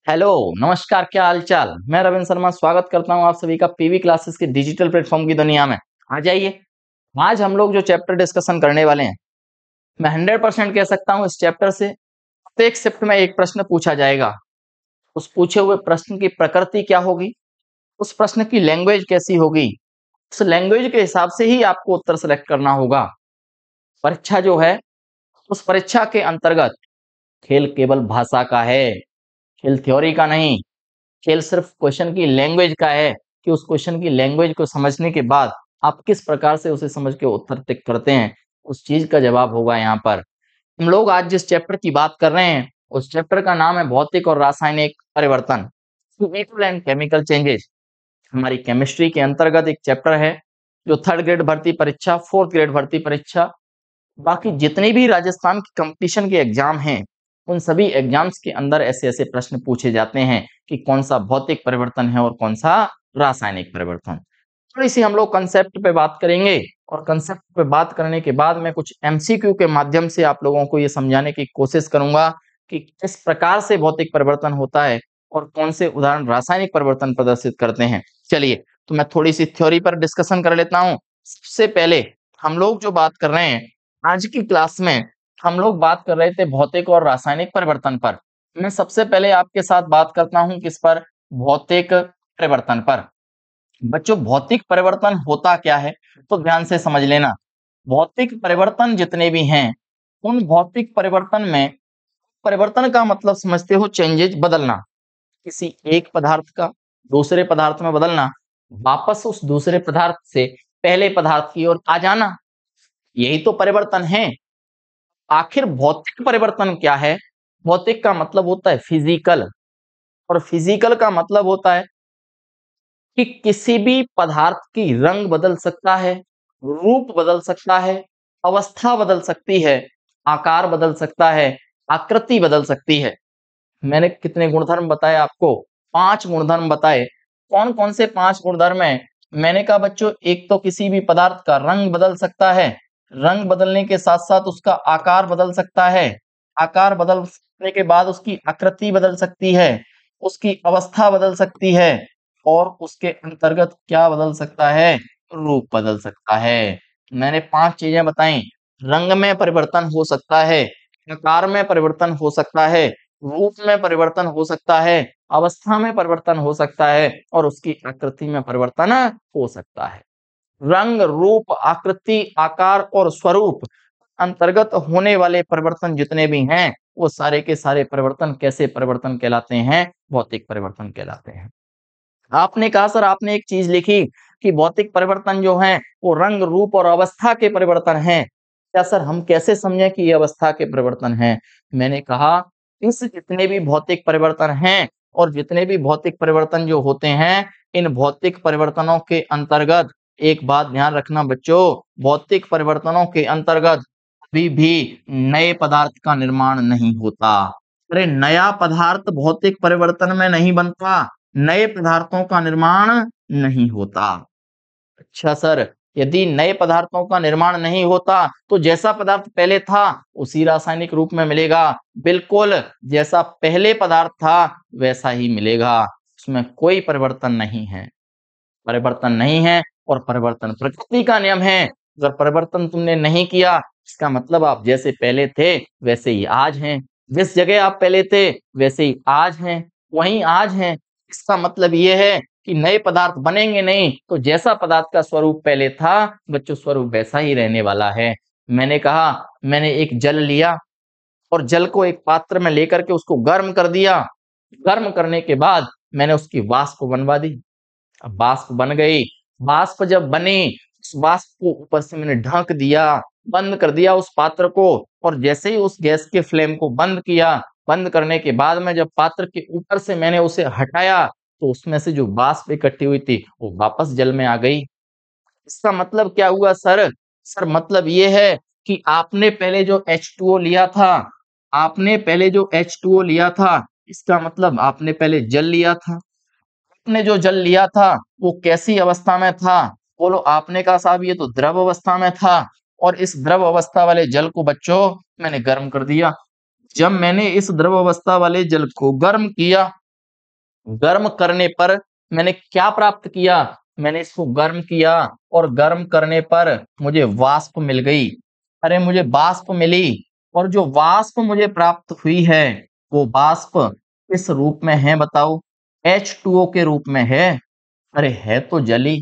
Hello, नमस्कार, क्या हाल चाल। मैं रविंद्र शर्मा स्वागत करता हूं आप सभी का पीवी क्लासेस के डिजिटल प्लेटफॉर्म की दुनिया में। आ जाइए। आज हम लोग जो चैप्टर डिस्कशन करने वाले हैं, मैं 100% कह सकता हूं इस चैप्टर से प्रत्येक शिफ्ट में एक प्रश्न पूछा जाएगा। उस पूछे हुए प्रश्न की प्रकृति क्या होगी, उस प्रश्न की लैंग्वेज कैसी होगी, उस लैंग्वेज के हिसाब से ही आपको उत्तर सेलेक्ट करना होगा। परीक्षा जो है, उस परीक्षा के अंतर्गत खेल केवल भाषा का है, खेल थ्योरी का नहीं। खेल सिर्फ क्वेश्चन की लैंग्वेज का है कि उस क्वेश्चन की लैंग्वेज को समझने के बाद आप किस प्रकार से उसे समझ के उत्तर टिक करते हैं, उस चीज का जवाब होगा यहाँ पर। हम लोग आज जिस चैप्टर की बात कर रहे हैं, उस चैप्टर का नाम है भौतिक और रासायनिक परिवर्तन, फिजिकल एंड केमिकल चेंजेस। हमारी केमिस्ट्री के अंतर्गत एक चैप्टर है जो 3rd ग्रेड भर्ती परीक्षा, 4th ग्रेड भर्ती परीक्षा, बाकी जितने भी राजस्थान की कंपटीशन के एग्जाम हैं, उन सभी एग्जाम्स के अंदर ऐसे ऐसे प्रश्न पूछे जाते हैं कि कौन सा भौतिक परिवर्तन है और कौन सा रासायनिक परिवर्तन। थोड़ी सी हम लोग कंसेप्ट पे बात करेंगे और कंसेप्ट पे बात करने के बाद मैं कुछ एमसीक्यू के माध्यम से आप लोगों को ये समझाने की कोशिश करूंगा कि किस प्रकार से भौतिक परिवर्तन होता है और कौन से उदाहरण रासायनिक परिवर्तन प्रदर्शित करते हैं। चलिए, तो मैं थोड़ी सी थ्योरी पर डिस्कशन कर लेता हूँ। सबसे पहले हम लोग जो बात कर रहे हैं आज की क्लास में, हम लोग बात कर रहे थे भौतिक और रासायनिक परिवर्तन पर। मैं सबसे पहले आपके साथ बात करता हूं किस पर, भौतिक परिवर्तन पर। बच्चों, भौतिक परिवर्तन होता क्या है तो ध्यान से समझ लेना। भौतिक परिवर्तन जितने भी हैं, उन भौतिक परिवर्तन में परिवर्तन का मतलब समझते हो चेंजेज, बदलना। किसी एक पदार्थ का दूसरे पदार्थ में बदलना, वापस उस दूसरे पदार्थ से पहले पदार्थ की ओर आ जाना, यही तो परिवर्तन है। आखिर भौतिक परिवर्तन क्या है? भौतिक का मतलब होता है फिजिकल, और फिजिकल का मतलब होता है कि किसी भी पदार्थ की रंग बदल सकता है, रूप बदल सकता है, अवस्था बदल सकती है, आकार बदल सकता है, आकृति बदल सकती है। मैंने कितने गुणधर्म बताए आपको? 5 गुणधर्म बताए। कौन कौन से 5 गुणधर्म है? मैंने कहा बच्चों, एक तो किसी भी पदार्थ का रंग बदल सकता है, रंग बदलने के साथ साथ उसका आकार बदल सकता है, आकार बदलने के बाद उसकी आकृति बदल सकती है, उसकी अवस्था बदल सकती है, और उसके अंतर्गत क्या बदल सकता है? रूप बदल सकता है। मैंने 5 चीजें बताई। रंग में परिवर्तन हो सकता है, आकार में परिवर्तन हो सकता है, रूप में परिवर्तन हो सकता है, अवस्था में परिवर्तन हो सकता है, और उसकी आकृति में परिवर्तन हो सकता है। रंग, रूप, आकृति, आकार और स्वरूप अंतर्गत होने वाले परिवर्तन जितने भी हैं, वो सारे के सारे परिवर्तन कैसे परिवर्तन कहलाते हैं? भौतिक परिवर्तन कहलाते हैं। आपने कहा सर, आपने एक चीज लिखी कि भौतिक परिवर्तन जो है वो रंग, रूप और अवस्था के परिवर्तन हैं। क्या सर, हम कैसे समझें कि ये अवस्था के परिवर्तन हैं? मैंने कहा, इस जितने भी भौतिक परिवर्तन हैं और जितने भी भौतिक परिवर्तन जो होते हैं, इन भौतिक परिवर्तनों के अंतर्गत एक बात ध्यान रखना बच्चों, भौतिक परिवर्तनों के अंतर्गत कभी भी नए पदार्थ का निर्माण नहीं होता। अरे, नया पदार्थ भौतिक परिवर्तन में नहीं बनता, नए पदार्थों का निर्माण नहीं होता। अच्छा सर, यदि नए पदार्थों का निर्माण नहीं होता तो जैसा पदार्थ पहले था उसी रासायनिक रूप में मिलेगा। बिल्कुल, जैसा पहले पदार्थ था वैसा ही मिलेगा, उसमें कोई परिवर्तन नहीं है। परिवर्तन नहीं है और परिवर्तन प्रकृति का नियम है। अगर परिवर्तन तुमने नहीं किया, इसका मतलब आप जैसे पहले थे वैसे ही आज हैं। जिस जगह आप पहले थे वैसे ही आज हैं, वहीं आज हैं। इसका मतलब ये है कि नए पदार्थ बनेंगे नहीं, तो जैसा पदार्थ का स्वरूप पहले था बच्चों, स्वरूप वैसा ही रहने वाला है। मैंने कहा, मैंने एक जल लिया और जल को एक पात्र में लेकर के उसको गर्म कर दिया। गर्म करने के बाद मैंने उसकी वाष्प बनवा दी। अब वाष्प बन गई। वाष्प जब बनी, उस वाष्प को ऊपर से मैंने ढक दिया, बंद कर दिया उस पात्र को। और जैसे ही उस गैस के फ्लेम को बंद किया, बंद करने के बाद में जब पात्र के ऊपर से मैंने उसे हटाया, तो उसमें से जो वाष्प इकट्ठी हुई थी वो वापस जल में आ गई। इसका मतलब क्या हुआ सर? सर, मतलब ये है कि आपने पहले जो H2O लिया था, आपने पहले जो H2O लिया था, इसका मतलब आपने पहले जल लिया था। आपने जो जल लिया था वो कैसी अवस्था में था? बोलो। आपने कहा साहब ये तो द्रव अवस्था में था, और इस द्रव अवस्था वाले जल को बच्चों मैंने गर्म कर दिया। जब मैंने इस द्रव अवस्था वाले जल को गर्म किया, गर्म करने पर मैंने क्या प्राप्त किया, मैंने इसको गर्म किया और गर्म करने पर मुझे वाष्प मिल गई। अरे मुझे वाष्प मिली और जो वाष्प मुझे प्राप्त हुई है वो वाष्प किस रूप में है बताओ? H2O के रूप में है। अरे है तो जली।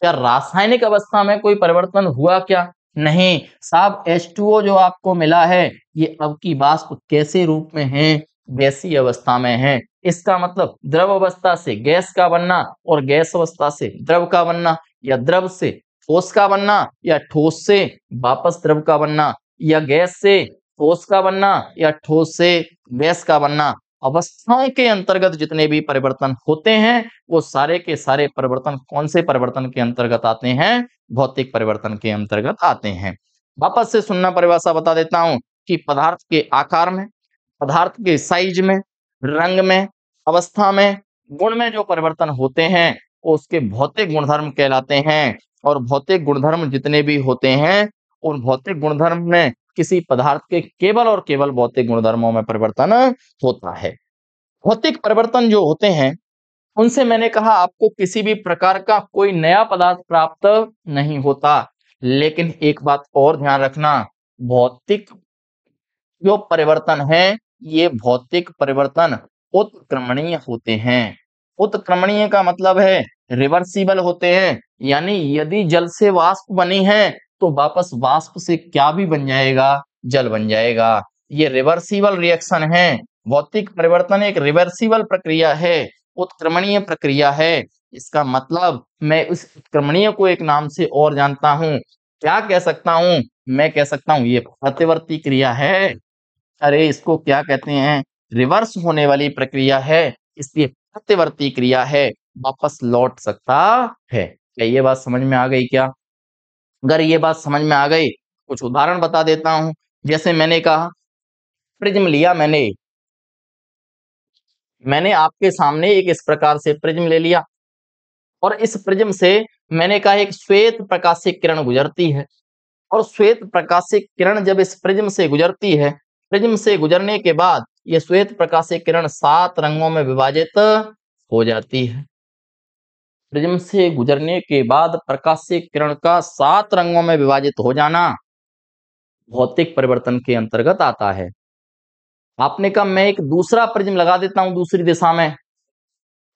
क्या रासायनिक अवस्था में कोई परिवर्तन हुआ क्या? नहीं साहब, H2O जो आपको मिला है ये अब की वाष्प कैसे रूप में है? गैसीय अवस्था में है। इसका मतलब द्रव अवस्था से गैस का बनना और गैस अवस्था से द्रव का बनना, या द्रव से ठोस का बनना, या ठोस से वापस द्रव का बनना, या गैस से ठोस का बनना, या ठोस से गैस का बनना। अवस्थाओं के अंतर्गत जितने भी परिवर्तन होते हैं वो सारे के सारे परिवर्तन कौन से परिवर्तन के अंतर्गत आते हैं? भौतिक परिवर्तन के अंतर्गत आते हैं। वापस से सुनना, परिभाषा बता देता हूं कि पदार्थ के आकार में, पदार्थ के साइज में, रंग में, अवस्था में, गुण में जो परिवर्तन होते हैं वो उसके भौतिक गुणधर्म कहलाते हैं। और भौतिक गुणधर्म जितने भी होते हैं उन भौतिक गुणधर्म में किसी पदार्थ के केवल और केवल भौतिक गुणधर्मों में परिवर्तन होता है। भौतिक परिवर्तन जो होते हैं उनसे मैंने कहा आपको किसी भी प्रकार का कोई नया पदार्थ प्राप्त नहीं होता। लेकिन एक बात और ध्यान रखना, भौतिक जो परिवर्तन है ये भौतिक परिवर्तन उत्क्रमणीय होते हैं। उत्क्रमणीय का मतलब है रिवर्सिबल होते हैं, यानी यदि जल से वाष्प बनी है तो वापस वाष्प से क्या भी बन जाएगा? जल बन जाएगा। ये रिवर्सिबल रिएक्शन है। भौतिक परिवर्तन एक रिवर्सिबल प्रक्रिया है, उत्क्रमणीय प्रक्रिया है। इसका मतलब मैं उस उत्क्रमणीय को एक नाम से और जानता हूं। क्या कह सकता हूं? मैं कह सकता हूं ये प्रतिवर्ती क्रिया है। अरे इसको क्या कहते हैं? रिवर्स होने वाली प्रक्रिया है, इसलिए प्रतिवर्ती क्रिया है, वापस लौट सकता है। क्या ये बात समझ में आ गई क्या? अगर ये बात समझ में आ गई, कुछ उदाहरण बता देता हूं। जैसे मैंने कहा प्रिज्म लिया, मैंने आपके सामने एक इस प्रकार से प्रिज्म ले लिया और इस प्रिज्म से मैंने कहा एक श्वेत प्रकाशिक किरण गुजरती है। और श्वेत प्रकाशिक किरण जब इस प्रिज्म से गुजरती है, प्रिज्म से गुजरने के बाद ये श्वेत प्रकाशिक किरण 7 रंगों में विभाजित हो जाती है। प्रिज्म से गुजरने के बाद प्रकाशिक किरण का 7 रंगों में विभाजित हो जाना भौतिक परिवर्तन के अंतर्गत आता है। आपने कहा मैं एक दूसरा प्रिज्म लगा देता हूं दूसरी दिशा में।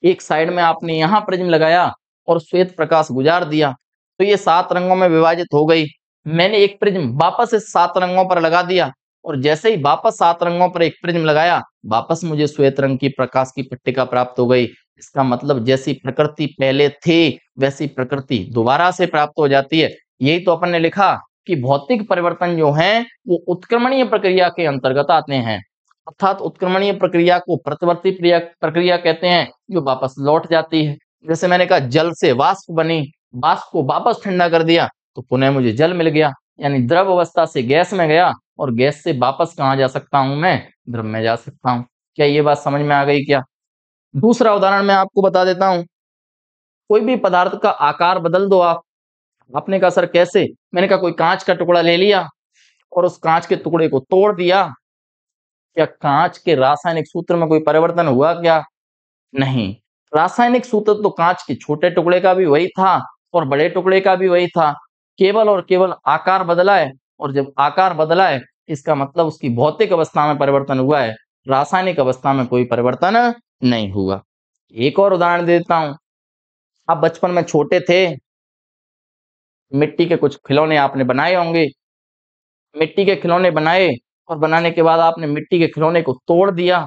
एक साइड में आपने यहां प्रिज्म लगाया और श्वेत प्रकाश गुजार दिया तो ये 7 रंगों में विभाजित हो गई। मैंने एक प्रिज्म वापस इस 7 रंगों पर लगा दिया और जैसे ही वापस 7 रंगों पर एक प्रिज्म लगाया, वापस मुझे श्वेत रंग की प्रकाश की पट्टिका प्राप्त हो गई। इसका मतलब जैसी प्रकृति पहले थी वैसी प्रकृति दोबारा से प्राप्त हो जाती है। यही तो अपन ने लिखा कि भौतिक परिवर्तन जो है वो उत्क्रमणीय प्रक्रिया के अंतर्गत आते हैं। अर्थात उत्क्रमणीय प्रक्रिया को प्रतिवर्ती प्रक्रिया कहते हैं, जो वापस लौट जाती है। जैसे मैंने कहा जल से वाष्प बनी, वाष्प को वापस ठंडा कर दिया तो पुनः मुझे जल मिल गया, यानी द्रव अवस्था से गैस में गया और गैस से वापस कहाँ जा सकता हूं? मैं द्रव में जा सकता हूं। क्या ये बात समझ में आ गई क्या? दूसरा उदाहरण मैं आपको बता देता हूं। कोई भी पदार्थ का आकार बदल दो आप। आपने कहा सर कैसे? मैंने कहा कोई कांच का टुकड़ा ले लिया और उस कांच के टुकड़े को तोड़ दिया। क्या कांच के रासायनिक सूत्र में कोई परिवर्तन हुआ क्या? नहीं। रासायनिक सूत्र तो कांच के छोटे टुकड़े का भी वही था और बड़े टुकड़े का भी वही था, केवल और केवल आकार बदला है। और जब आकार बदला है इसका मतलब उसकी भौतिक अवस्था में परिवर्तन हुआ है, रासायनिक अवस्था में कोई परिवर्तन नहीं हुआ। एक और उदाहरण देता हूं। आप बचपन में छोटे थे, मिट्टी के कुछ खिलौने आपने बनाए होंगे। मिट्टी के खिलौने बनाए और बनाने के बाद आपने मिट्टी के खिलौने को तोड़ दिया।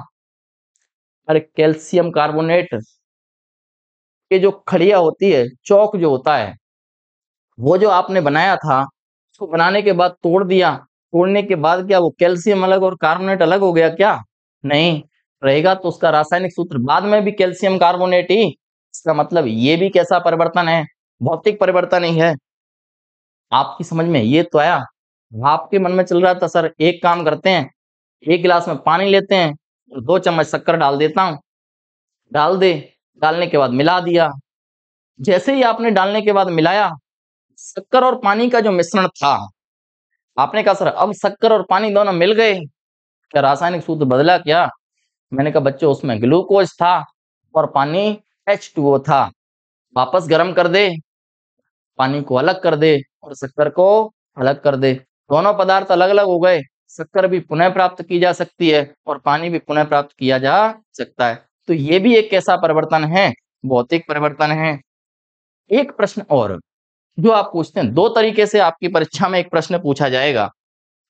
अरे कैल्शियम कार्बोनेट के जो खड़िया होती है, चौक जो होता है, वो जो आपने बनाया था उसको बनाने के बाद तोड़ दिया। तोड़ने के बाद क्या वो कैल्शियम अलग और कार्बोनेट अलग हो गया क्या? नहीं। रहेगा तो उसका रासायनिक सूत्र बाद में भी कैल्शियम कार्बोनेट ही। इसका मतलब ये भी कैसा परिवर्तन है? भौतिक परिवर्तन ही है। आपकी समझ में ये तो आया? आपके मन में चल रहा था सर एक काम करते हैं, एक गिलास में पानी लेते हैं और 2 चम्मच शक्कर डाल देता हूं। डाल दे, डालने के बाद मिला दिया। जैसे ही आपने डालने के बाद मिलाया, शक्कर और पानी का जो मिश्रण था, आपने कहा सर अब शक्कर और पानी दोनों मिल गए, क्या रासायनिक सूत्र बदला क्या? मैंने कहा बच्चों उसमें ग्लूकोज था। और पानी H2O था। वापस गर्म कर दे, पानी को अलग कर दे और शक्कर को अलग कर दे, दोनों पदार्थ अलग अलग हो गए। शक्कर भी पुनः प्राप्त की जा सकती है और पानी भी पुनः प्राप्त किया जा सकता है। तो ये भी एक कैसा परिवर्तन है? भौतिक परिवर्तन है। एक प्रश्न और जो आप पूछते हैं, दो तरीके से आपकी परीक्षा में एक प्रश्न पूछा जाएगा।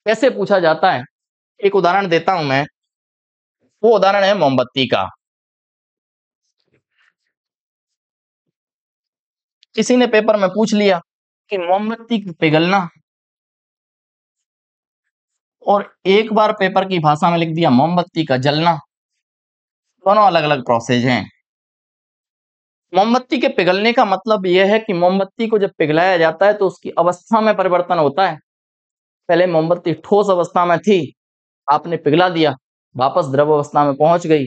कैसे पूछा जाता है, एक उदाहरण देता हूं मैं। वो उदाहरण है मोमबत्ती का। किसी ने पेपर में पूछ लिया कि मोमबत्ती की पिघलना, और एक बार पेपर की भाषा में लिख दिया मोमबत्ती का जलना। दोनों अलग अलग प्रोसेस हैं। मोमबत्ती के पिघलने का मतलब यह है कि मोमबत्ती को जब पिघलाया जाता है तो उसकी अवस्था में परिवर्तन होता है। पहले मोमबत्ती ठोस अवस्था में थी, आपने पिघला दिया, वापस द्रव अवस्था में पहुंच गई।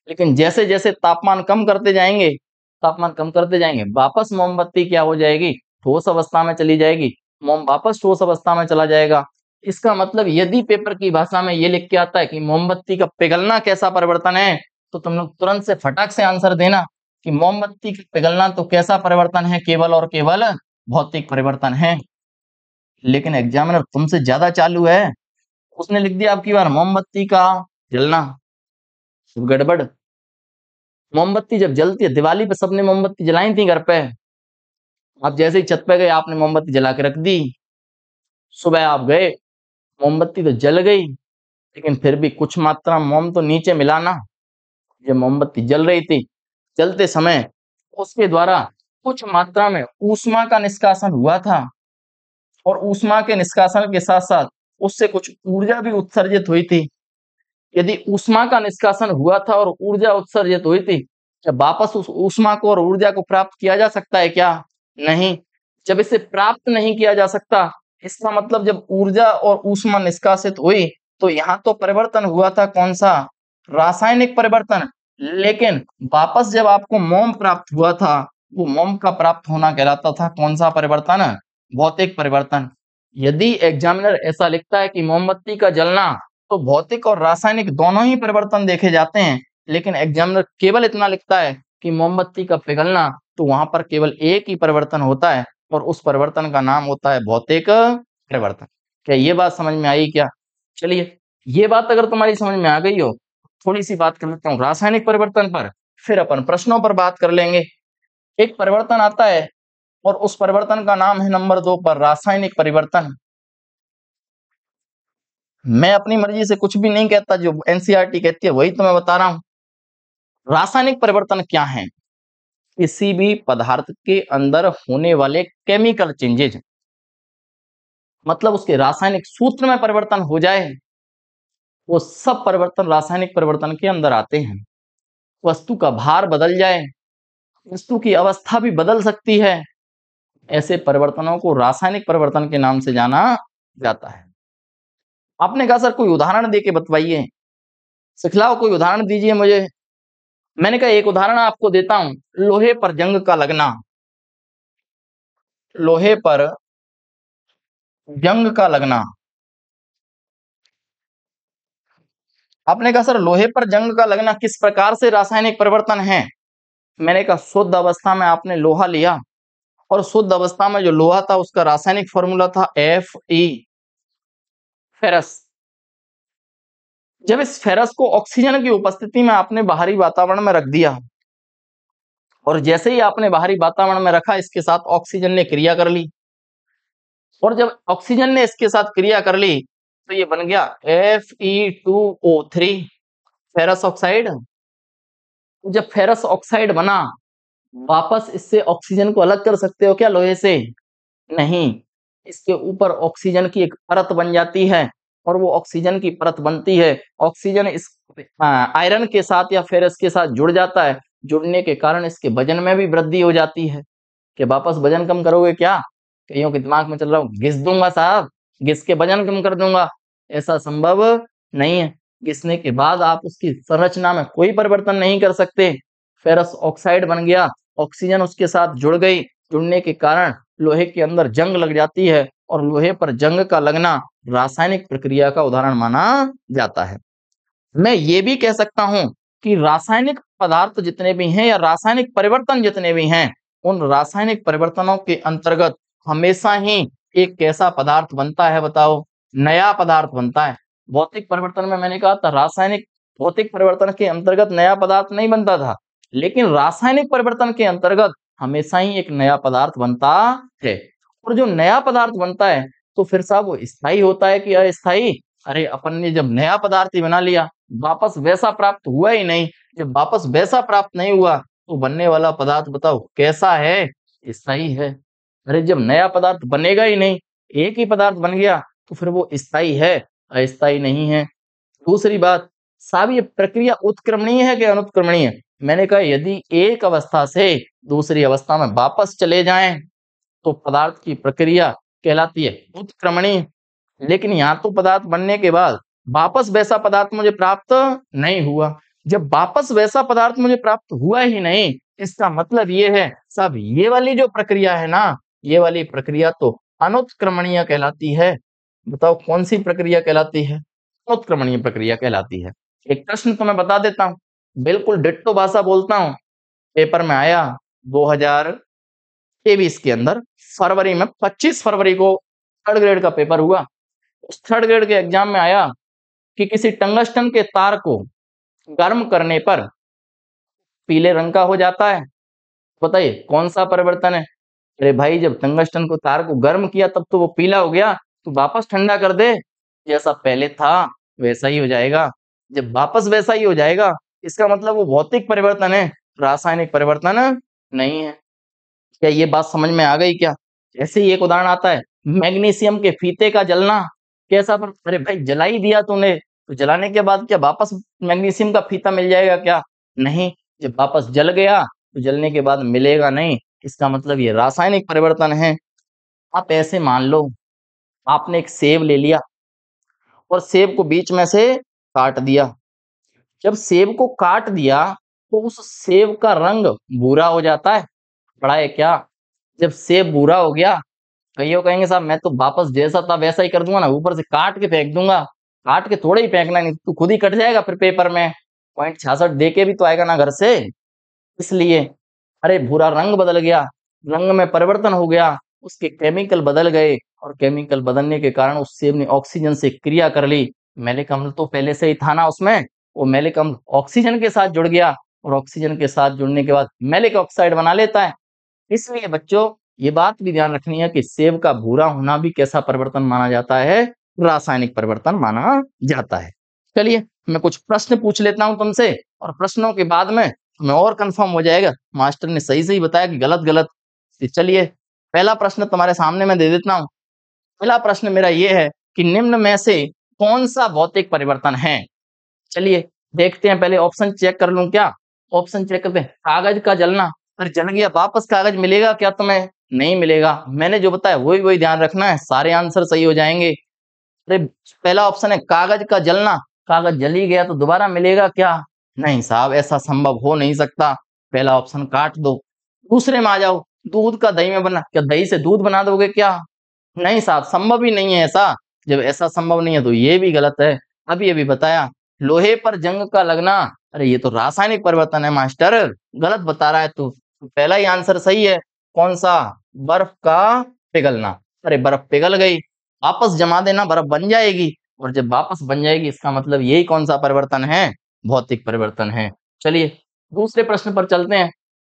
लेकिन जैसे जैसे तापमान कम करते जाएंगे, वापस मोमबत्ती क्या हो जाएगी? ठोस अवस्था में चली जाएगी। मोम वापस ठोस अवस्था में चला जाएगा। इसका मतलब यदि पेपर की भाषा में ये लिख के आता है कि मोमबत्ती का पिघलना कैसा परिवर्तन है, तो तुम लोग तुरंत से फटाक से आंसर देना कि मोमबत्ती का पिघलना तो कैसा परिवर्तन है? केवल और केवल भौतिक परिवर्तन है। लेकिन एग्जामिनर तुमसे ज्यादा चालू है, उसने लिख दिया आपकी बार मोमबत्ती का जलना। गड़बड़। मोमबत्ती जब जलती है, दिवाली पे सबने मोमबत्ती जलाई थी घर पे, आप जैसे ही छत पे गए आपने मोमबत्ती जला के रख दी। सुबह आप गए, मोमबत्ती तो जल गई, लेकिन फिर भी कुछ मात्रा मोम तो नीचे मिला ना। जब मोमबत्ती जल रही थी, जलते समय उसके द्वारा कुछ मात्रा में ऊष्मा का निष्कासन हुआ था, और ऊष्मा के निष्कासन के साथ साथ उससे कुछ ऊर्जा भी उत्सर्जित हुई थी। यदि ऊष्मा का निष्कासन हुआ था और ऊर्जा उत्सर्जित हुई थी, क्या वापस उस ऊष्मा को और ऊर्जा को प्राप्त किया जा सकता है क्या? नहीं। जब इसे प्राप्त नहीं किया जा सकता, इसका मतलब जब ऊर्जा और ऊष्मा निष्कासित हुई तो यहाँ तो परिवर्तन हुआ था, कौन सा? रासायनिक परिवर्तन। लेकिन वापस जब आपको मोम प्राप्त हुआ था, वो मोम का प्राप्त होना कहलाता था कौन सा परिवर्तन? भौतिक परिवर्तन। यदि एग्जामिनर ऐसा लिखता है कि मोमबत्ती का जलना, तो भौतिक और रासायनिक दोनों ही परिवर्तन देखे जाते हैं। लेकिन एग्जामिनर केवल इतना लिखता है कि मोमबत्ती का पिघलना, तो वहां पर केवल एक ही परिवर्तन होता है, और उस परिवर्तन का नाम होता है भौतिक परिवर्तन। क्या ये बात समझ में आई क्या? चलिए, ये बात अगर तुम्हारी समझ में आ गई हो, थोड़ी सी बात कर लेता हूँ रासायनिक परिवर्तन पर, फिर अपन प्रश्नों पर बात कर लेंगे। एक परिवर्तन आता है और उस परिवर्तन का नाम है नंबर 2 पर रासायनिक परिवर्तन। मैं अपनी मर्जी से कुछ भी नहीं कहता, जो एनसीईआरटी कहती है वही तो मैं बता रहा हूं। रासायनिक परिवर्तन क्या है? किसी भी पदार्थ के अंदर होने वाले केमिकल चेंजेज, मतलब उसके रासायनिक सूत्र में परिवर्तन हो जाए, वो सब परिवर्तन रासायनिक परिवर्तन के अंदर आते हैं। वस्तु का भार बदल जाए, वस्तु की अवस्था भी बदल सकती है, ऐसे परिवर्तनों को रासायनिक परिवर्तन के नाम से जाना जाता है। आपने कहा सर कोई उदाहरण दे के बतवाइए, सिखलाओ, कोई उदाहरण दीजिए मुझे। मैंने कहा एक उदाहरण आपको देता हूं, लोहे पर जंग का लगना। लोहे पर जंग का लगना। आपने कहा सर लोहे पर जंग का लगना किस प्रकार से रासायनिक परिवर्तन है? मैंने कहा शुद्ध अवस्था में आपने लोहा लिया, और शुद्ध अवस्था में जो लोहा था उसका रासायनिक फॉर्मूला था Fe, फेरस। जब इस फेरस को ऑक्सीजन की उपस्थिति में आपने बाहरी वातावरण में रख दिया, और जैसे ही आपने बाहरी वातावरण में रखा, इसके साथ ऑक्सीजन ने क्रिया कर ली, और जब ऑक्सीजन ने इसके साथ क्रिया कर ली तो ये बन गया Fe2O3, फेरस ऑक्साइड। जब फेरस ऑक्साइड बना, वापस इससे ऑक्सीजन को अलग कर सकते हो क्या लोहे से? नहीं। इसके ऊपर ऑक्सीजन की एक परत बन जाती है, और वो ऑक्सीजन की परत बनती है, ऑक्सीजन इस आयरन के साथ या फेरस के साथ जुड़ जाता है। जुड़ने के कारण इसके वजन में भी वृद्धि हो जाती है। कि वापस वजन कम करोगे क्या? कईयों के दिमाग में चल रहा हूँ घिस दूंगा साहब, घिस के वजन कम कर दूंगा। ऐसा संभव नहीं है। घिसने के बाद आप उसकी संरचना में कोई परिवर्तन नहीं कर सकते। फेरस ऑक्साइड बन गया, ऑक्सीजन उसके साथ जुड़ गई, जुड़ने के कारण लोहे के अंदर जंग लग जाती है, और लोहे पर जंग का लगना रासायनिक प्रक्रिया का उदाहरण माना जाता है। मैं ये भी कह सकता हूं कि रासायनिक पदार्थ जितने भी हैं या रासायनिक परिवर्तन जितने भी हैं, उन रासायनिक परिवर्तनों के अंतर्गत हमेशा ही एक कैसा पदार्थ बनता है बताओ? नया पदार्थ बनता है। भौतिक परिवर्तन में मैंने कहा था रासायनिक भौतिक परिवर्तन के अंतर्गत नया पदार्थ नहीं बनता था, लेकिन रासायनिक परिवर्तन के अंतर्गत हमेशा ही एक नया पदार्थ बनता है। और जो नया पदार्थ बनता है तो फिर साहब वो स्थायी होता है कि अस्थायी? अरे अपन ने जब नया पदार्थ ही बना लिया, वापस वैसा प्राप्त हुआ ही नहीं। जब वापस वैसा प्राप्त नहीं हुआ तो बनने वाला पदार्थ बताओ कैसा है? स्थायी है। अरे जब नया पदार्थ बनेगा ही नहीं, एक ही पदार्थ बन गया तो फिर वो स्थायी है, अस्थायी नहीं है। दूसरी बात, साहब ये प्रक्रिया उत्क्रमणीय है कि अनुत्क्रमणीय? मैंने कहा यदि एक अवस्था से दूसरी अवस्था में वापस चले जाएं तो पदार्थ की प्रक्रिया कहलाती है उत्क्रमणीय। लेकिन यहाँ तो पदार्थ बनने के बाद वापस वैसा पदार्थ मुझे प्राप्त नहीं हुआ। जब वापस वैसा पदार्थ मुझे प्राप्त हुआ ही नहीं, इसका मतलब ये है साहब ये वाली जो प्रक्रिया है ना, ये वाली प्रक्रिया तो अनुत्क्रमणीय कहलाती है। बताओ कौन सी प्रक्रिया कहलाती है? अनुत्क्रमणीय प्रक्रिया कहलाती है। एक प्रश्न तो मैं बता देता हूँ, बिल्कुल डिट्टो भाषा बोलता हूँ, पेपर में आया 2023 के अंदर फरवरी में 25 फरवरी को थर्ड ग्रेड का पेपर हुआ। उस थर्ड ग्रेड के एग्जाम में आया कि किसी टंगस्टन के तार को गर्म करने पर पीले रंग का हो जाता है। बताइए कौन सा परिवर्तन है? अरे भाई जब टंगस्टन को तार को गर्म किया तब तो वो पीला हो गया, तो वापस ठंडा कर दे, जैसा पहले था वैसा ही हो जाएगा। जब वापस वैसा ही हो जाएगा इसका मतलब वो भौतिक परिवर्तन है, रासायनिक परिवर्तन नहीं है। क्या ये बात समझ में आ गई क्या? ऐसे ही एक उदाहरण आता है, मैग्नीशियम के फीते का जलना कैसा पर? अरे भाई जला ही दिया तूने, तो जलाने के बाद क्या वापस मैग्नीशियम का फीता मिल जाएगा क्या? नहीं। जब वापस जल गया तो जलने के बाद मिलेगा नहीं, इसका मतलब ये रासायनिक परिवर्तन है। आप ऐसे मान लो आपने एक सेब ले लिया और सेब को बीच में से काट दिया। जब सेब को काट दिया तो उस सेब का रंग भूरा हो जाता है, पड़ा है क्या? जब सेब भूरा हो गया, कईयों कहेंगे साहब मैं तो वापस जैसा था वैसा ही कर दूंगा ना, ऊपर से काट के फेंक दूंगा। काट के थोड़े ही फेंकना, नहीं तू खुद ही कट जाएगा फिर पेपर में, पॉइंट 66 दे के भी तो आएगा ना घर से। इसलिए अरे भूरा रंग बदल गया, रंग में परिवर्तन हो गया, उसके केमिकल बदल गए और केमिकल बदलने के कारण उस सेब ने ऑक्सीजन से क्रिया कर ली। मैलिक अम्ल तो पहले से ही था ना उसमें, वो मैलिक अम्ल ऑक्सीजन के साथ जुड़ गया और ऑक्सीजन के साथ जुड़ने के बाद मैलिक ऑक्साइड बना लेता है। इसलिए बच्चों ये बात भी ध्यान रखनी है कि सेब का भूरा होना भी कैसा परिवर्तन माना जाता है? रासायनिक परिवर्तन माना जाता है। चलिए मैं कुछ प्रश्न पूछ लेता हूं तुमसे और प्रश्नों के बाद में तुम्हें और कंफर्म हो जाएगा मास्टर ने सही सही बताया कि गलत गलत। तो चलिए पहला प्रश्न तुम्हारे सामने मैं दे देता हूं। पहला प्रश्न मेरा ये है कि निम्न में से कौन सा भौतिक परिवर्तन है? चलिए देखते हैं, पहले ऑप्शन चेक कर लूं क्या? ऑप्शन चेक करते हैं। कागज का जलना, अरे जल गया वापस कागज मिलेगा क्या तुम्हें? नहीं मिलेगा। मैंने जो बताया वही वही ध्यान रखना है, सारे आंसर सही हो जाएंगे। अरे पहला ऑप्शन है कागज का जलना, कागज जल ही गया तो दोबारा मिलेगा क्या? नहीं साहब ऐसा संभव हो नहीं सकता, पहला ऑप्शन काट दो। दूसरे में आ जाओ, दूध का दही में बना, क्या दही से दूध बना दोगे क्या? नहीं साहब संभव ही नहीं है ऐसा। जब ऐसा संभव नहीं है तो ये भी गलत है। अभी अभी बताया लोहे पर जंग का लगना, अरे ये तो रासायनिक परिवर्तन है मास्टर, गलत बता रहा है तू। तो पहला ही आंसर सही है, कौन सा? बर्फ का पिघलना। अरे बर्फ पिघल गई, वापस जमा देना, बर्फ बन जाएगी और जब वापस बन जाएगी इसका मतलब यही कौन सा परिवर्तन है? भौतिक परिवर्तन है। चलिए दूसरे प्रश्न पर चलते हैं,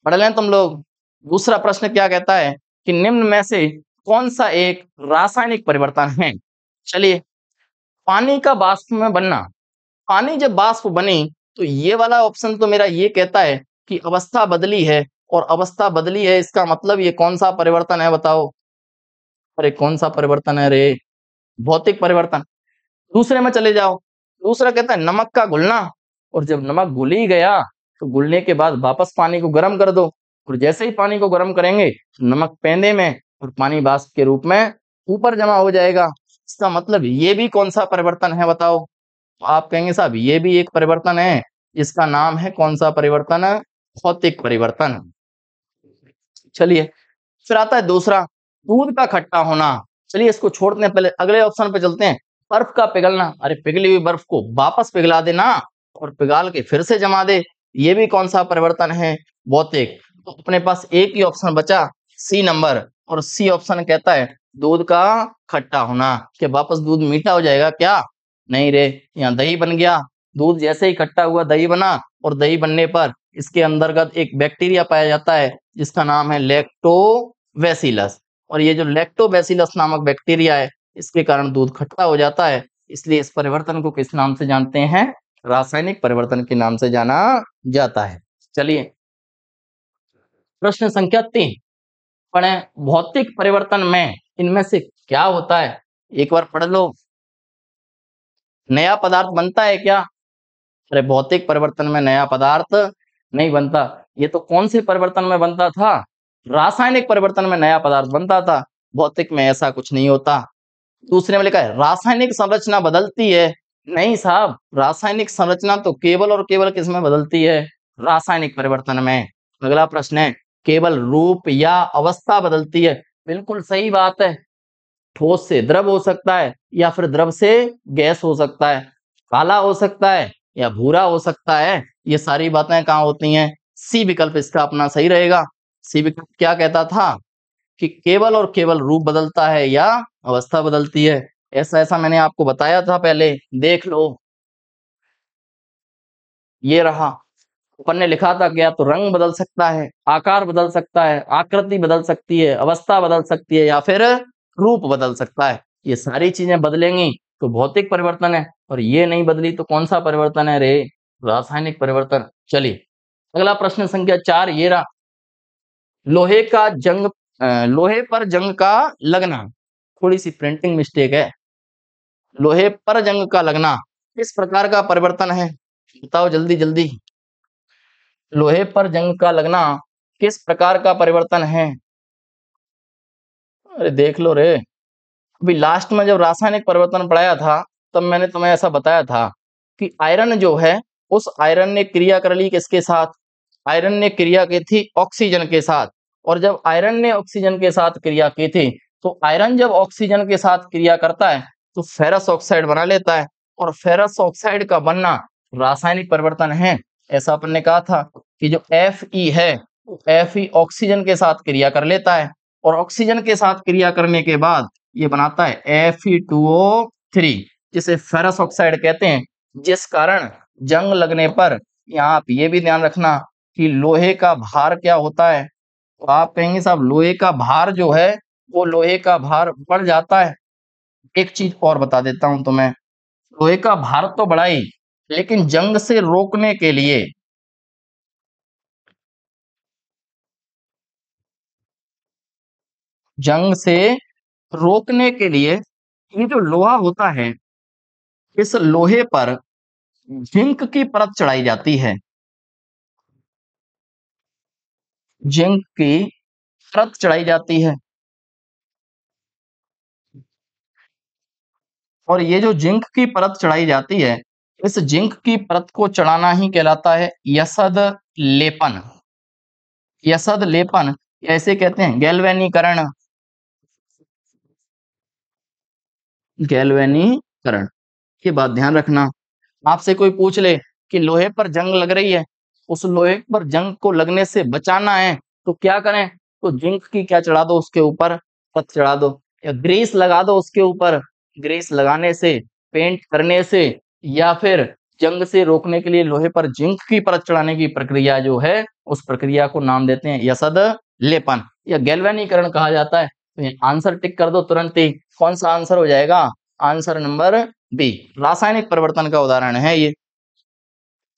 पढ़ लें तुम लोग। दूसरा प्रश्न क्या कहता है कि निम्न में से कौन सा एक रासायनिक परिवर्तन है? चलिए पानी का वाष्प में बनना, पानी जब वाष्प बनी तो ये वाला ऑप्शन तो मेरा ये कहता है कि अवस्था बदली है, और अवस्था बदली है इसका मतलब ये कौन सा परिवर्तन है बताओ? अरे कौन सा परिवर्तन है रे? भौतिक परिवर्तन। दूसरे में चले जाओ, दूसरा कहता है नमक का घुलना, और जब नमक घुल ही गया तो घुलने के बाद वापस पानी को गर्म कर दो, और जैसे ही पानी को गर्म करेंगे तो नमक पेंदे में और पानी वाष्प के रूप में ऊपर जमा हो जाएगा। इसका मतलब ये भी कौन सा परिवर्तन है बताओ? तो आप कहेंगे साहब ये भी एक परिवर्तन है, इसका नाम है कौन सा परिवर्तन? भौतिक परिवर्तन। चलिए फिर आता है दूसरा, दूध का खट्टा होना। चलिए इसको छोड़ते हैं, पहले अगले ऑप्शन पे चलते हैं। बर्फ का पिघलना, अरे पिघली हुई बर्फ को वापस पिघला देना, और पिघाल के फिर से जमा दे, ये भी कौन सा परिवर्तन है? भौतिक। तो अपने पास एक ही ऑप्शन बचा, सी नंबर, और सी ऑप्शन कहता है दूध का खट्टा होना। क्या वापस दूध मीठा हो जाएगा क्या? नहीं रे, यहाँ दही बन गया। दूध जैसे ही खट्टा हुआ दही बना, और दही बनने पर इसके अंतर्गत एक बैक्टीरिया पाया जाता है जिसका नाम है लैक्टोबैसिलस, और ये जो लैक्टोबैसिलस नामक बैक्टीरिया है इसके कारण दूध खट्टा हो जाता है। इसलिए इस परिवर्तन को किस नाम से जानते हैं? रासायनिक परिवर्तन के नाम से जाना जाता है। चलिए प्रश्न संख्या 3 पढ़ें। भौतिक परिवर्तन में इनमें से क्या होता है? एक बार पढ़ लो। नया पदार्थ बनता है क्या? अरे भौतिक परिवर्तन में नया पदार्थ नहीं बनता। ये तो कौन से परिवर्तन में बनता था? रासायनिक परिवर्तन में नया पदार्थ बनता था। भौतिक में ऐसा कुछ नहीं होता। दूसरे में लिखा है रासायनिक संरचना बदलती है। नहीं साहब, रासायनिक संरचना तो केवल और केवल किस में बदलती है? रासायनिक परिवर्तन में। अगला प्रश्न है केवल रूप या अवस्था बदलती है। बिल्कुल सही बात है। ठोस से द्रव हो सकता है, या फिर द्रव से गैस हो सकता है, काला हो सकता है या भूरा हो सकता है। ये सारी बातें कहाँ होती हैं? सी विकल्प इसका अपना सही रहेगा। सी विकल्प क्या कहता था कि केवल और केवल रूप बदलता है या अवस्था बदलती है। ऐसा ऐसा मैंने आपको बताया था पहले, देख लो। ये रहा, ऊपर ने लिखा था क्या? तो रंग बदल सकता है, आकार बदल सकता है, आकृति बदल सकती है, अवस्था बदल सकती है, या फिर रूप बदल सकता है। ये सारी चीजें बदलेंगी तो भौतिक परिवर्तन है, और ये नहीं बदली तो कौन सा परिवर्तन है रे? रासायनिक परिवर्तन। चलिए अगला प्रश्न संख्या 4 ये रहा। लोहे का जंग लोहे पर जंग का लगना, थोड़ी सी प्रिंटिंग मिस्टेक है। लोहे पर जंग का लगना किस प्रकार का परिवर्तन है? बताओ जल्दी जल्दी। लोहे पर जंग का लगना किस प्रकार का परिवर्तन है? अरे देख लो रे, अभी लास्ट में जब रासायनिक परिवर्तन पढ़ाया था तब मैंने तुम्हें ऐसा बताया था कि आयरन जो है, उस आयरन ने क्रिया कर ली किसके साथ? आयरन ने क्रिया की थी ऑक्सीजन के साथ। और जब आयरन ने ऑक्सीजन के साथ क्रिया की थी, तो आयरन जब ऑक्सीजन के साथ क्रिया करता है तो फेरस ऑक्साइड बना लेता है, और फेरस ऑक्साइड का बनना रासायनिक परिवर्तन है। ऐसा अपन ने कहा था कि जो Fe है, Fe ऑक्सीजन के साथ क्रिया कर लेता है, और ऑक्सीजन के साथ क्रिया करने के बाद ये बनाता है Fe2O3, जिसे फेरस ऑक्साइड कहते हैं। जिस कारण जंग लगने पर, यहाँ आप ये भी ध्यान रखना कि लोहे का भार क्या होता है। तो आप कहेंगे साहब लोहे का भार जो है वो लोहे का भार बढ़ जाता है। एक चीज और बता देता हूं तुम्हें, लोहे का भार तो बढ़ा ही, लेकिन जंग से रोकने के लिए ये जो लोहा होता है, इस लोहे पर जिंक की परत चढ़ाई जाती है। जिंक की परत चढ़ाई जाती है, और ये जो जिंक की परत चढ़ाई जाती है, इस जिंक की परत को चढ़ाना ही कहलाता है यसद लेपन। यसद लेपन ऐसे कहते हैं गैल्वेनीकरण। गैल्वेनीकरण, ये बात ध्यान रखना। आपसे कोई पूछ ले कि लोहे पर जंग लग रही है, उस लोहे पर जंग को लगने से बचाना है तो क्या करें? तो जिंक की क्या चढ़ा दो, उसके ऊपर परत चढ़ा दो, या ग्रीस लगा दो उसके ऊपर। ग्रीस लगाने से, पेंट करने से, या फिर जंग से रोकने के लिए लोहे पर जिंक की परत चढ़ाने की प्रक्रिया जो है, उस प्रक्रिया को नाम देते हैं यसद लेपन या गैल्वेनीकरण कहा जाता है। तो आंसर टिक कर दो तुरंत ही। कौन सा आंसर हो जाएगा? आंसर नंबर बी, रासायनिक परिवर्तन का उदाहरण है ये।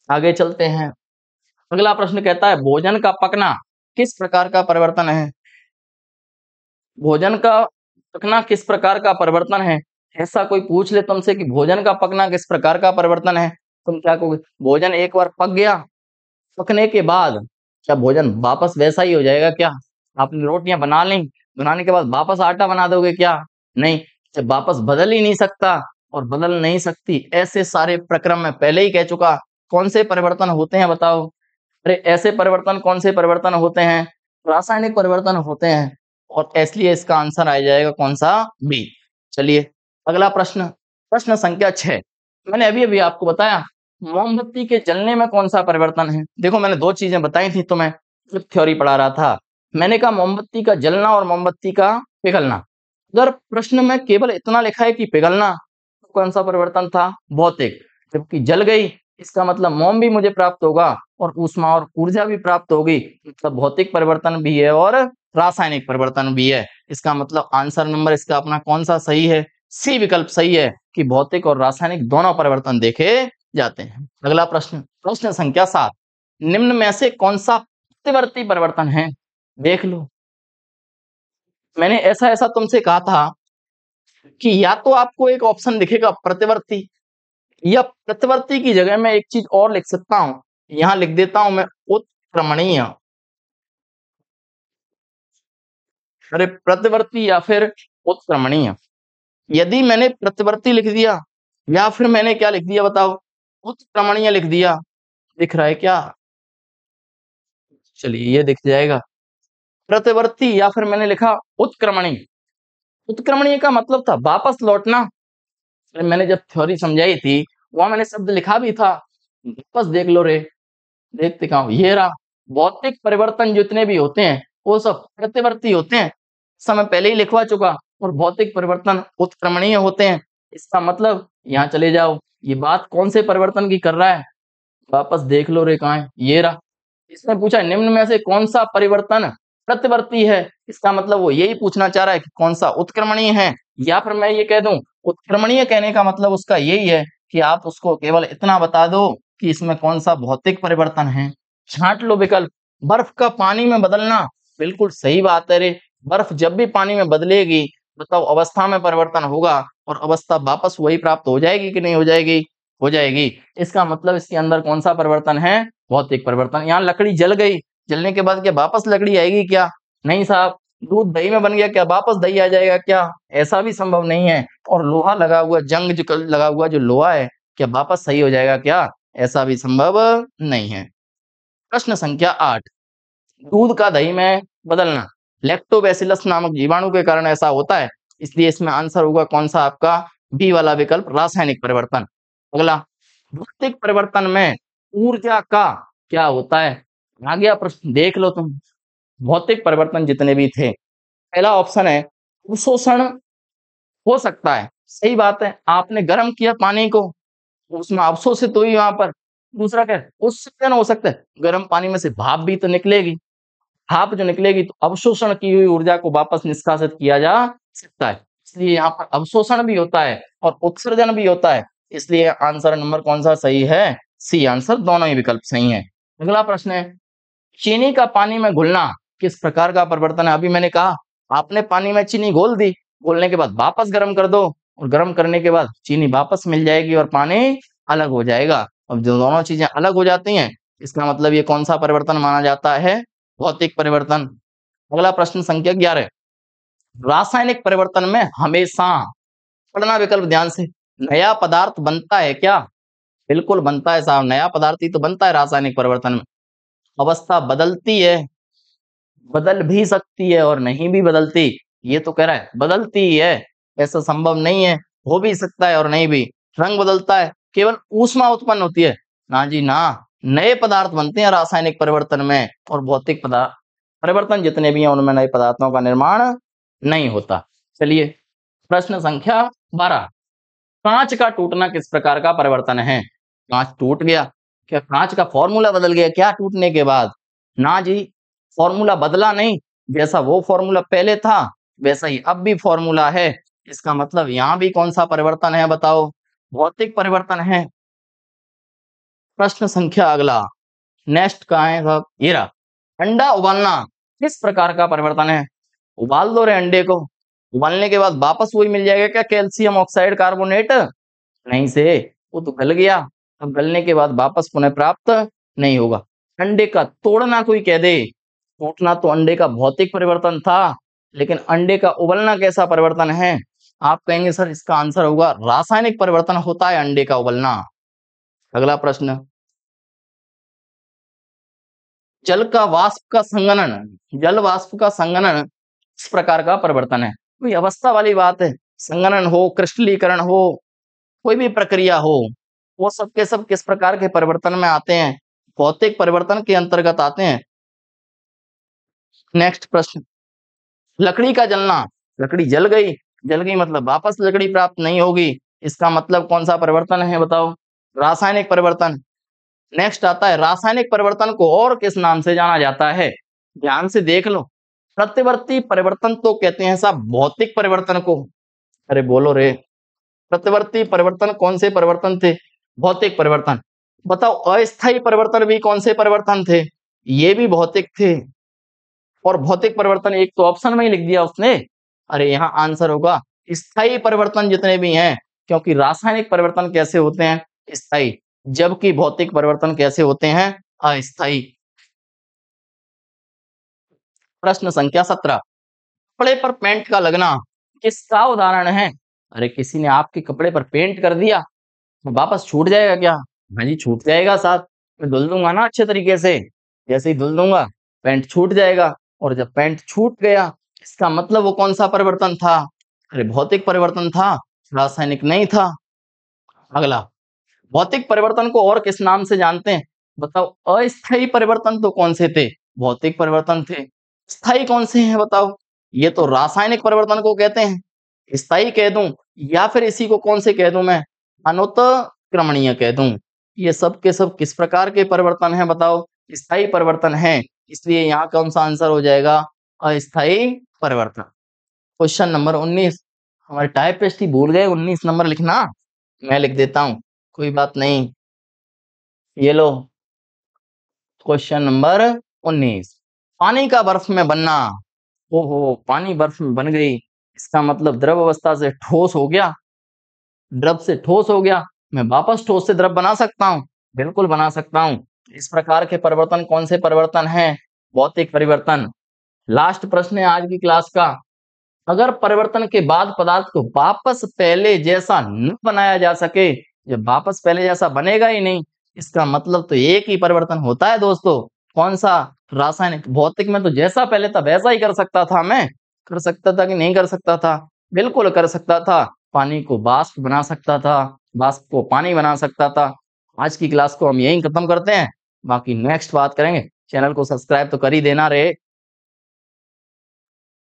आगे चलते हैं। अगला प्रश्न कहता है भोजन का पकना किस प्रकार का परिवर्तन है? भोजन का पकना किस प्रकार का परिवर्तन है? ऐसा कोई पूछ ले तुमसे कि भोजन का पकना किस प्रकार का परिवर्तन है, तुम क्या कहोगे? भोजन एक बार पक गया, पकने के बाद क्या भोजन वापस वैसा ही हो जाएगा क्या? आपने रोटियां बना ली, बनाने के बाद वापस आटा बना दोगे क्या? नहीं, जब वापस बदल ही नहीं सकता और बदल नहीं सकती, ऐसे सारे प्रक्रम में पहले ही कह चुका। कौन से परिवर्तन होते हैं बताओ? अरे ऐसे परिवर्तन कौन से परिवर्तन होते हैं? रासायनिक परिवर्तन होते हैं, और इसलिए इसका आंसर आ जाएगा कौन सा? बी। चलिए अगला प्रश्न, प्रश्न संख्या 6। मैंने अभी अभी आपको बताया मोमबत्ती के जलने में कौन सा परिवर्तन है? देखो मैंने दो चीजें बताई थी, तो मैं थ्योरी पढ़ा रहा था। मैंने कहा मोमबत्ती का जलना और मोमबत्ती का पिघलना। अगर प्रश्न में केवल इतना लिखा है कि पिघलना, तो कौन सा परिवर्तन था? भौतिक। जबकि जल गई, इसका मतलब मोम भी मुझे प्राप्त होगा और ऊष्मा और ऊर्जा भी प्राप्त होगी, मतलब भौतिक परिवर्तन भी है और रासायनिक परिवर्तन भी है। इसका मतलब आंसर नंबर इसका अपना कौन सा सही है? सी विकल्प सही है कि भौतिक और रासायनिक दोनों परिवर्तन देखे जाते हैं। अगला प्रश्न, प्रश्न संख्या 7, निम्न में से कौन सा प्रतिवर्ती परिवर्तन है? देख लो, मैंने ऐसा ऐसा तुमसे कहा था कि या तो आपको एक ऑप्शन दिखेगा प्रतिवर्ती, या प्रतिवर्ती की जगह मैं एक चीज और लिख सकता हूं, यहां लिख देता हूं मैं उत्क्रमणीय। अरे प्रतिवर्ती या फिर उत्क्रमणीय। यदि मैंने प्रतिवर्ती लिख दिया या फिर मैंने क्या लिख दिया बताओ, उत्क्रमणीय लिख दिया, दिख रहा है क्या? चलिए ये दिख जाएगा, प्रतिवर्ती या फिर मैंने लिखा उत्क्रमणीय। उत्क्रमणीय का मतलब था वापस लौटना। अरे मैंने जब थ्योरी समझाई थी वहां मैंने शब्द लिखा भी था, वापस देख लो रे, देखते कहां, ये रहा। भौतिक परिवर्तन जितने भी होते हैं वो सब प्रतिवर्ती होते हैं, समय पहले ही लिखवा चुका, और भौतिक परिवर्तन उत्क्रमणीय होते हैं। इसका मतलब यहाँ चले जाओ, ये बात कौन से परिवर्तन की कर रहा है? वापस देख लो रे, कहां है, ये रहा। इसने पूछा निम्न में से कौन सा परिवर्तन प्रतिवर्ती है, इसका मतलब वो यही पूछना चाह रहा है कि कौन सा उत्क्रमणीय है। या फिर मैं ये कह दूं, उत्क्रमणीय कहने का मतलब उसका यही है कि आप उसको केवल इतना बता दो कि इसमें कौन सा भौतिक परिवर्तन है। छांट लो विकल्प, बर्फ का पानी में बदलना, बिल्कुल सही बात है रे। बर्फ जब भी पानी में बदलेगी, बताओ अवस्था में परिवर्तन होगा और अवस्था वापस वही प्राप्त हो जाएगी कि नहीं हो जाएगी? हो जाएगी। इसका मतलब इसके अंदर कौन सा परिवर्तन है? भौतिक परिवर्तन। यहाँ लकड़ी जल गई, जलने के बाद क्या वापस लकड़ी आएगी क्या? नहीं साहब। दूध दही में बन गया, क्या वापस दही आ जाएगा क्या? ऐसा भी संभव नहीं है। और लोहा लगा हुआ, जंग जो लगा हुआ जो लोहा है, क्या वापस सही हो जाएगा क्या? ऐसा भी संभव नहीं है। प्रश्न संख्या 8, दूध का दही में बदलना, लैक्टोबैसिलस नामक जीवाणु के कारण ऐसा होता है, इसलिए इसमें आंसर होगा कौन सा आपका? बी वाला विकल्प, रासायनिक परिवर्तन। अगला, भौतिक परिवर्तन में ऊर्जा का क्या होता है? आ गया प्रश्न, देख लो तुम। भौतिक परिवर्तन जितने भी थे, पहला ऑप्शन है अवशोषण हो सकता है, सही बात है। आपने गर्म किया पानी को, उसमें अवशोषित हुई वहां पर। दूसरा क्या है, उत्सर्जन हो सकता है, गर्म पानी में से भाप भी तो निकलेगी, भाप जो निकलेगी तो अवशोषण की हुई ऊर्जा को वापस निष्कासित किया जा सकता है, इसलिए यहाँ पर अवशोषण भी होता है और उत्सर्जन भी होता है। इसलिए आंसर नंबर कौन सा सही है? सी आंसर, दोनों ही विकल्प सही हैं। अगला प्रश्न है, चीनी का पानी में घुलना किस प्रकार का परिवर्तन है? अभी मैंने कहा आपने पानी में चीनी घोल दी, घोलने के बाद वापस गर्म कर दो, और गर्म करने के बाद चीनी वापस मिल जाएगी और पानी अलग हो जाएगा। अब जो दोनों चीजें अलग हो जाती हैं, इसका मतलब ये कौन सा परिवर्तन माना जाता है? भौतिक परिवर्तन। अगला प्रश्न संख्या 11, रासायनिक परिवर्तन में हमेशा, पढ़ना विकल्प ध्यान से, नया पदार्थ बनता है क्या? बिल्कुल बनता है साहब, नया पदार्थ ही तो बनता है रासायनिक परिवर्तन में। अवस्था बदलती है, बदल भी सकती है और नहीं भी बदलती, ये तो कह रहा है बदलती ही है, ऐसा संभव नहीं है, हो भी सकता है और नहीं भी। रंग बदलता है, केवल ऊष्मा उत्पन्न होती है, ना जी ना। नए पदार्थ बनते हैं रासायनिक परिवर्तन में, और भौतिक पदार्थ परिवर्तन जितने भी हैं उनमें नए पदार्थों का निर्माण नहीं होता। चलिए प्रश्न संख्या 12, कांच का टूटना किस प्रकार का परिवर्तन है? कांच टूट गया, क्या कांच का फॉर्मूला बदल गया क्या टूटने के बाद? ना जी, फॉर्मूला बदला नहीं, जैसा वो फॉर्मूला पहले था वैसा ही अब भी फॉर्मूला है। इसका मतलब यहाँ भी कौन सा परिवर्तन है बताओ? भौतिक परिवर्तन है। प्रश्न संख्या अगला, नेक्स्ट कहाँ है साहब? ये रहा, अंडा उबालना किस प्रकार का परिवर्तन है? उबाल दो रे अंडे को, उबालने के बाद वापस वही मिल जाएगा क्या, कैल्शियम ऑक्साइड कार्बोनेट? नहीं से, वो तो गल गया, अब गलने के बाद वापस पुनः प्राप्त नहीं होगा। अंडे का तोड़ना कोई कह दे, टूटना तो अंडे का भौतिक परिवर्तन था, लेकिन अंडे का उबलना कैसा परिवर्तन है? आप कहेंगे सर इसका आंसर होगा रासायनिक परिवर्तन होता है अंडे का उबलना। अगला प्रश्न, जल का वाष्प का संघनन, जल वाष्प का संघनन इस प्रकार का परिवर्तन है। कोई अवस्था वाली बात है, संघनन हो, क्रिस्टलीकरण हो, कोई भी प्रक्रिया हो, वो सब के सब किस प्रकार के परिवर्तन में आते हैं? भौतिक परिवर्तन के अंतर्गत आते हैं। नेक्स्ट प्रश्न, लकड़ी का जलना, लकड़ी जल गई मतलब वापस लकड़ी प्राप्त नहीं होगी, इसका मतलब कौन सा परिवर्तन है बताओ? रासायनिक परिवर्तन। नेक्स्ट आता है, रासायनिक परिवर्तन को और किस नाम से जाना जाता है? ध्यान से देख लो, प्रतिवर्ती परिवर्तन तो कहते हैं साहब भौतिक परिवर्तन को। अरे बोलो रे, प्रतिवर्ती परिवर्तन कौन से परिवर्तन थे? भौतिक परिवर्तन। बताओ अस्थायी परिवर्तन भी कौन से परिवर्तन थे? ये भी भौतिक थे। और भौतिक परिवर्तन एक तो ऑप्शन में ही लिख दिया उसने। अरे यहाँ आंसर होगा स्थायी परिवर्तन जितने भी हैं, क्योंकि रासायनिक परिवर्तन कैसे होते हैं? स्थायी, जबकि भौतिक परिवर्तन कैसे होते हैं? अस्थायी। प्रश्न संख्या 17, कपड़े पर पेंट का लगना किसका उदाहरण है? अरे किसी ने आपके कपड़े पर पेंट कर दिया, तो वापस छूट जाएगा क्या? हाँ जी छूट जाएगा साहब, मैं धुल दूंगा ना अच्छे तरीके से, जैसे ही धुल दूंगा पेंट छूट जाएगा। और जब पेंट छूट गया, इसका मतलब वो कौन सा परिवर्तन था? अरे भौतिक परिवर्तन था, रासायनिक नहीं था। अगला, भौतिक परिवर्तन को और किस नाम से जानते हैं? बताओ अस्थायी परिवर्तन तो कौन से थे? भौतिक परिवर्तन थे। स्थायी कौन से हैं बताओ? ये तो रासायनिक परिवर्तन को कहते हैं। स्थायी कह दूं या फिर इसी को कौन से कह दूं मैं? अनुत्क्रमणीय कह दूं। ये सब के सब किस प्रकार के परिवर्तन हैं बताओ? स्थायी परिवर्तन है, इसलिए यहाँ कौन सा आंसर हो जाएगा? अस्थायी परिवर्तन। क्वेश्चन नंबर 19, हमारे टाइपिस्ट ही भूल गए 19 नंबर लिखना, मैं लिख देता हूँ, कोई बात नहीं। ये लो क्वेश्चन नंबर 19, पानी का बर्फ में बनना। ओहो, पानी बर्फ में बन गई, इसका मतलब द्रव अवस्था से ठोस हो गया, द्रव से ठोस हो गया। मैं वापस ठोस से द्रव बना सकता हूँ? बिल्कुल बना सकता हूँ। इस प्रकार के परिवर्तन कौन से परिवर्तन हैं? भौतिक परिवर्तन। लास्ट प्रश्न है आज की क्लास का, अगर परिवर्तन के बाद पदार्थ को वापस पहले जैसा न बनाया जा सके, जब वापस पहले जैसा बनेगा ही नहीं, इसका मतलब तो एक ही परिवर्तन होता है दोस्तों। कौन सा? रासायनिक। भौतिक में तो जैसा पहले था वैसा ही कर सकता था मैं, कर सकता था कि नहीं कर सकता था? बिल्कुल कर सकता था। पानी को वाष्प बना सकता था, वाष्प को पानी बना सकता था। आज की क्लास को हम यहीं खत्म करते हैं, बाकी नेक्स्ट बात करेंगे। चैनल को सब्सक्राइब तो कर ही देना रे।